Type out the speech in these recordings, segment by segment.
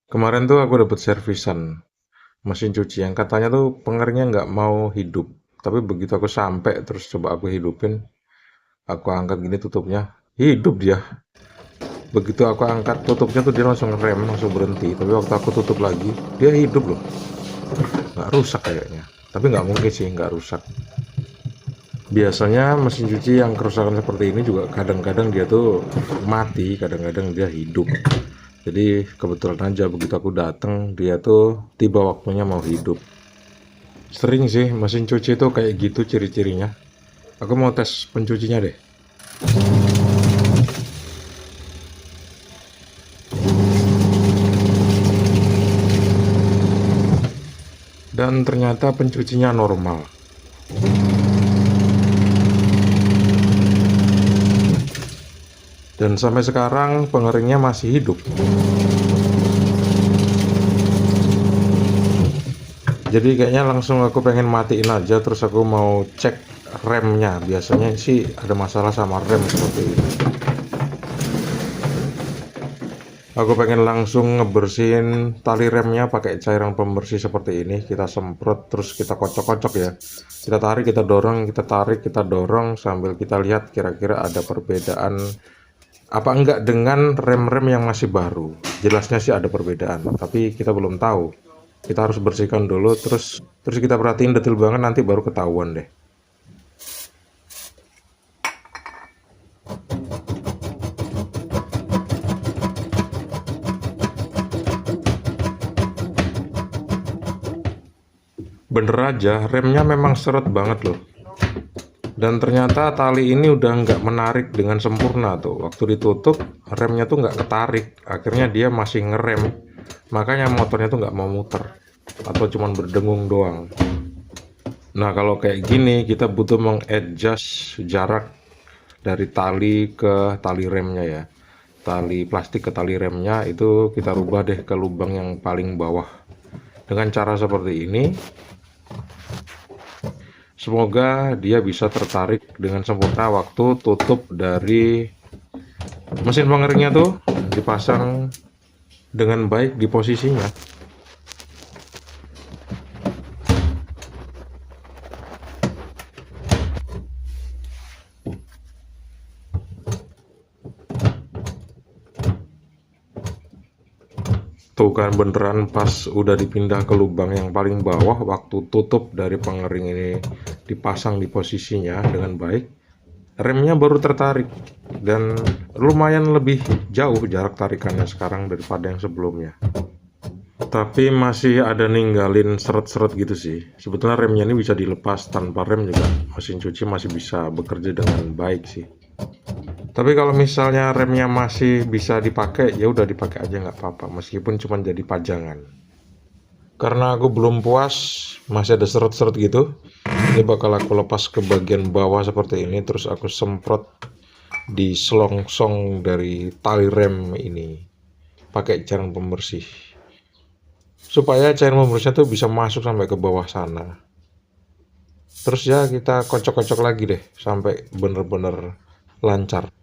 Kemarin tuh aku dapat servisan mesin cuci yang katanya tuh pengernya nggak mau hidup. Tapi begitu aku sampai terus coba aku hidupin, aku angkat gini tutupnya, hidup dia. Begitu aku angkat tutupnya tuh dia langsung rem, langsung berhenti. Tapi waktu aku tutup lagi, dia hidup loh. Nggak rusak kayaknya. Tapi nggak mungkin sih nggak rusak. Biasanya mesin cuci yang kerusakan seperti ini juga kadang-kadang dia tuh mati, kadang-kadang dia hidup. Jadi kebetulan aja begitu aku datang dia tuh tiba waktunya mau hidup. Sering sih mesin cuci itu kayak gitu ciri-cirinya. Aku mau tes pencucinya deh. Dan ternyata pencucinya normal. Dan sampai sekarang pengeringnya masih hidup. Jadi kayaknya langsung aku pengen matiin aja terus aku mau cek remnya. Biasanya sih ada masalah sama rem seperti ini. Aku pengen langsung ngebersihin tali remnya pakai cairan pembersih seperti ini. Kita semprot terus kita kocok-kocok ya. Kita tarik, kita dorong, kita tarik, kita dorong sambil kita lihat kira-kira ada perbedaan apa enggak dengan rem-rem yang masih baru. Jelasnya sih ada perbedaan, tapi kita belum tahu. Kita harus bersihkan dulu terus kita perhatiin detail banget nanti baru ketahuan deh. Bener aja, remnya memang seret banget loh. Dan ternyata tali ini udah nggak menarik dengan sempurna tuh. Waktu ditutup, remnya tuh nggak ketarik. Akhirnya dia masih ngerem. Makanya motornya tuh nggak mau muter. Atau cuman berdengung doang. Nah kalau kayak gini, kita butuh mengadjust jarak dari tali ke tali remnya ya. Tali plastik ke tali remnya itu kita rubah deh ke lubang yang paling bawah. Dengan cara seperti ini, semoga dia bisa tertarik dengan sempurna waktu tutup dari mesin pengeringnya tuh dipasang dengan baik di posisinya. Tuh kan beneran pas udah dipindah ke lubang yang paling bawah waktu tutup dari pengering ini dipasang di posisinya dengan baik, remnya baru tertarik dan lumayan lebih jauh jarak tarikannya sekarang daripada yang sebelumnya. Tapi masih ada ninggalin seret-seret gitu sih. Sebetulnya remnya ini bisa dilepas, tanpa rem juga mesin cuci masih bisa bekerja dengan baik sih. Tapi kalau misalnya remnya masih bisa dipakai, ya udah dipakai aja nggak apa-apa, meskipun cuma jadi pajangan. Karena aku belum puas, masih ada seret-seret gitu. Ini bakal aku lepas ke bagian bawah seperti ini, terus aku semprot di selongsong dari tali rem ini pakai cairan pembersih. Supaya cairan pembersihnya tuh bisa masuk sampai ke bawah sana. Terus ya kita kocok-kocok lagi deh sampai bener-bener lancar.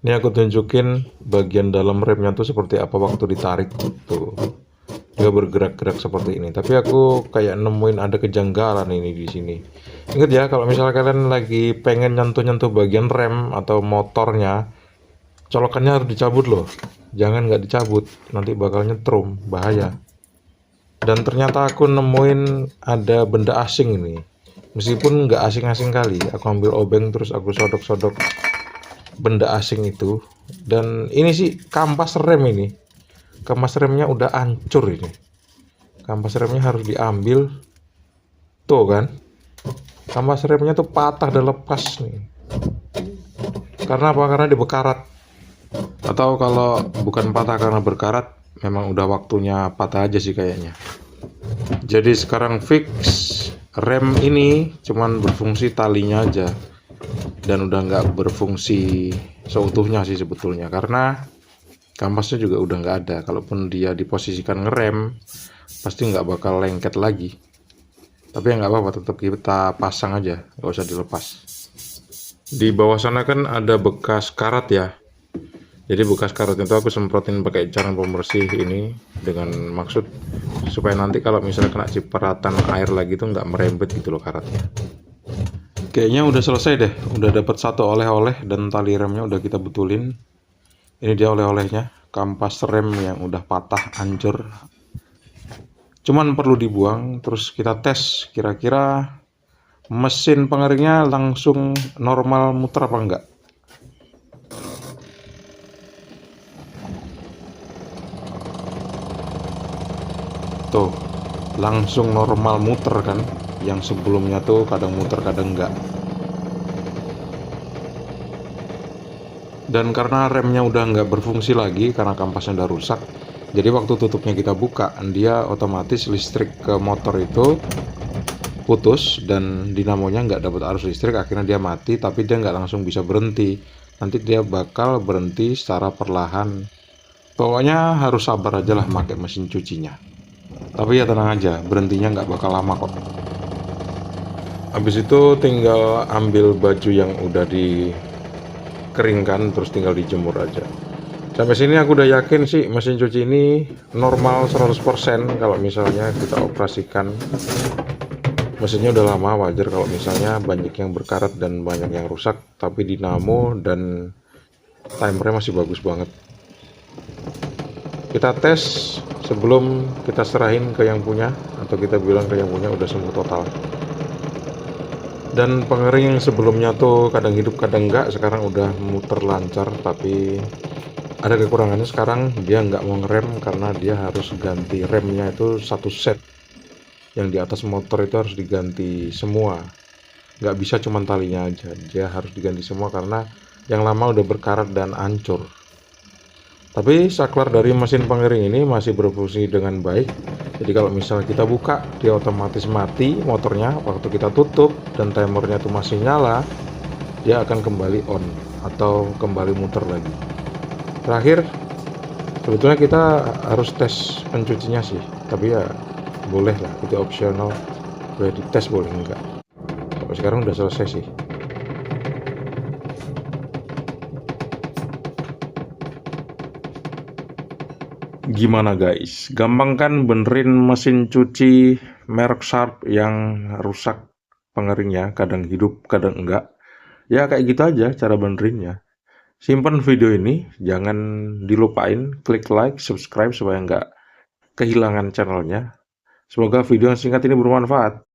Ini aku tunjukin bagian dalam remnya tuh seperti apa waktu ditarik tuh. Dia bergerak-gerak seperti ini. Tapi aku kayak nemuin ada kejanggalan ini di sini. Ingat ya, kalau misalnya kalian lagi pengen nyentuh-nyentuh bagian rem atau motornya, colokannya harus dicabut loh. Jangan nggak dicabut, nanti bakal nyetrum, bahaya. Dan ternyata aku nemuin ada benda asing ini. Meskipun nggak asing-asing kali, aku ambil obeng terus aku sodok-sodok benda asing itu. Dan ini sih kampas rem ini. Kampas remnya udah hancur ini. Kampas remnya harus diambil. Tuh kan. Kampas remnya tuh patah dan lepas nih. Karena apa? Karena dibekarat. Atau kalau bukan patah karena berkarat, memang udah waktunya patah aja sih kayaknya. Jadi sekarang fix rem ini cuman berfungsi talinya aja. Dan udah nggak berfungsi seutuhnya sih sebetulnya. Karena Kampasnya juga udah nggak ada. Kalaupun dia diposisikan ngerem, pasti nggak bakal lengket lagi. Tapi ya nggak apa-apa, tetap kita pasang aja, nggak usah dilepas. Di bawah sana kan ada bekas karat ya. Jadi bekas karat itu aku semprotin pakai cairan pembersih ini dengan maksud supaya nanti kalau misalnya kena cipratan air lagi tuh nggak merembet gitu loh karatnya. Kayaknya udah selesai deh, udah dapat satu oleh-oleh dan tali remnya udah kita betulin. Ini dia oleh-olehnya, kampas rem yang udah patah, hancur. Cuman perlu dibuang, terus kita tes kira-kira mesin pengeringnya langsung normal muter apa enggak. Tuh, langsung normal muter kan. Yang sebelumnya tuh kadang muter kadang enggak. Dan karena remnya udah nggak berfungsi lagi karena kampasnya udah rusak, jadi waktu tutupnya kita buka, dia otomatis listrik ke motor itu putus dan dinamonya nggak dapat arus listrik, akhirnya dia mati. Tapi dia nggak langsung bisa berhenti, nanti dia bakal berhenti secara perlahan. Pokoknya harus sabar aja lah pakai mesin cucinya. Tapi ya tenang aja, berhentinya nggak bakal lama kok. Habis itu tinggal ambil baju yang udah dikeringkan, terus tinggal dijemur aja. Sampai sini aku udah yakin sih mesin cuci ini normal 100% kalau misalnya kita operasikan. Mesinnya udah lama, wajar kalau misalnya banyak yang berkarat dan banyak yang rusak, tapi dinamo dan timernya masih bagus banget. Kita tes sebelum kita serahin ke yang punya, atau kita bilang ke yang punya udah sembuh total. Dan pengering yang sebelumnya tuh kadang hidup kadang enggak, sekarang udah muter lancar. Tapi ada kekurangannya, sekarang dia nggak mau ngerem karena dia harus ganti remnya itu satu set. Yang di atas motor itu harus diganti semua, nggak bisa cuma talinya aja, dia harus diganti semua karena yang lama udah berkarat dan hancur. Tapi saklar dari mesin pengiring ini masih berfungsi dengan baik. Jadi kalau misalnya kita buka, dia otomatis mati motornya. Waktu kita tutup dan timernya itu masih nyala, dia akan kembali on atau kembali muter lagi. Terakhir, sebetulnya kita harus tes pencucinya sih, tapi ya boleh lah, itu opsional, boleh dites boleh enggak. Sampai sekarang udah selesai sih. Gimana guys, gampang kan benerin mesin cuci merek Sharp yang rusak pengeringnya, kadang hidup kadang enggak. Ya kayak gitu aja cara benerinnya. Simpan video ini, jangan dilupain klik like, subscribe supaya nggak kehilangan channelnya. Semoga video yang singkat ini bermanfaat.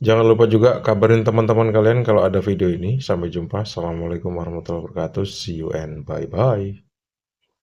Jangan lupa juga kabarin teman-teman kalian kalau ada video ini. Sampai jumpa. Assalamualaikum warahmatullahi wabarakatuh. See you and bye-bye.